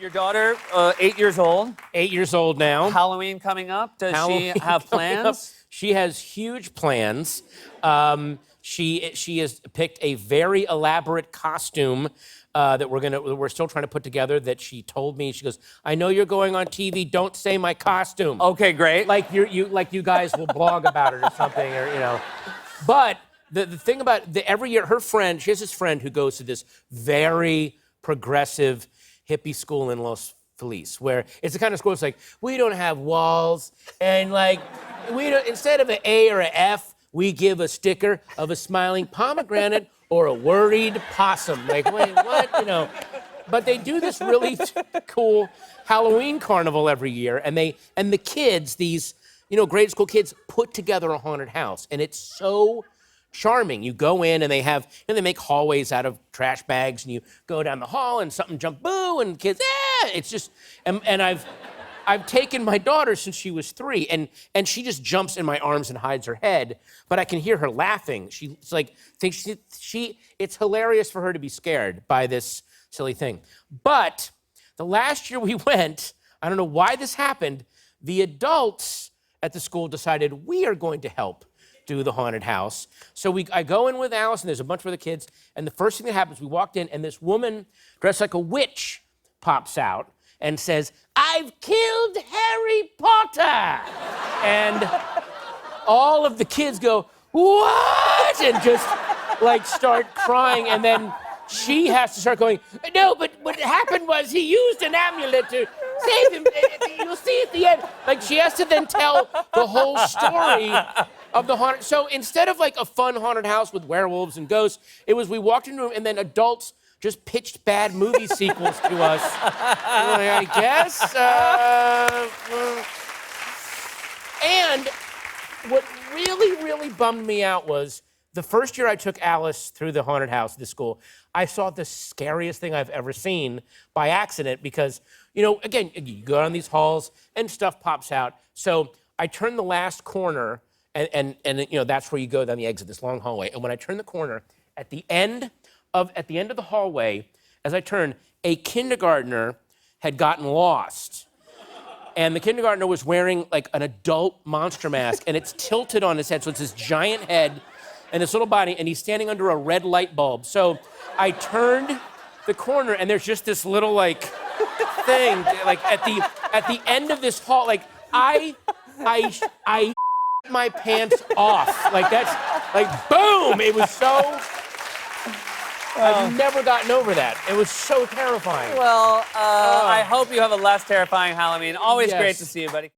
Your daughter, 8 years old. 8 years old now. Halloween coming up. Does she have plans? She has huge plans. She has picked a very elaborate costume that we're still trying to put together. That she told me, she goes, "I know you're going on TV. Don't say my costume." Okay, great. Like you guys will blog about it or something, or you know. But the thing about every year, she has this friend who goes to this very progressive hippie school in Los Feliz, where it's the kind of school that's like, we don't have walls, and like, instead of an A or an F, we give a sticker of a smiling pomegranate or a worried possum. Like, wait, what? You know. But they do this really cool Halloween carnival every year, and the kids, these grade school kids, put together a haunted house, and it's so charming. You go in and they make hallways out of trash bags, and you go down the hall and something jump, boo, and kids, it's just, and I've taken my daughter since she was 3, and she just jumps in my arms and hides her head, but I can hear her laughing. It's like, it's hilarious for her to be scared by this silly thing. But the last year we went, I don't know why this happened, the adults at the school decided we are going to help do the haunted house. So I go in with Alice, and there's a bunch of other kids, and the first thing that happens, we walked in, and this woman dressed like a witch pops out and says, "I've killed Harry Potter!" And all of the kids go, "What?" And just like start crying, and then she has to start going, "No, but what happened was he used an amulet to save him." You'll see at the end. Like, she has to then tell the whole story of the haunted. So instead of like a fun haunted house with werewolves and ghosts, it was we walked into a room and then adults just pitched bad movie sequels to us. I guess. And what really, really bummed me out was the first year I took Alice through the haunted house, this school, I saw the scariest thing I've ever seen by accident because, again, you go down these halls and stuff pops out. So I turned the last corner, and that's where you go down the exit, this long hallway. And when I turned the corner, at the end of the hallway, as I turned, a kindergartner had gotten lost. And the kindergartner was wearing like an adult monster mask, and it's tilted on his head, so it's this giant head and this little body, and he's standing under a red light bulb. So I turned the corner, and there's just this little like thing, like at the end of this hall, like I my pants off. Like that's like boom! It was so. I've never gotten over that. It was so terrifying. Well, I hope you have a less terrifying Halloween. Always Yes. great to see you, buddy.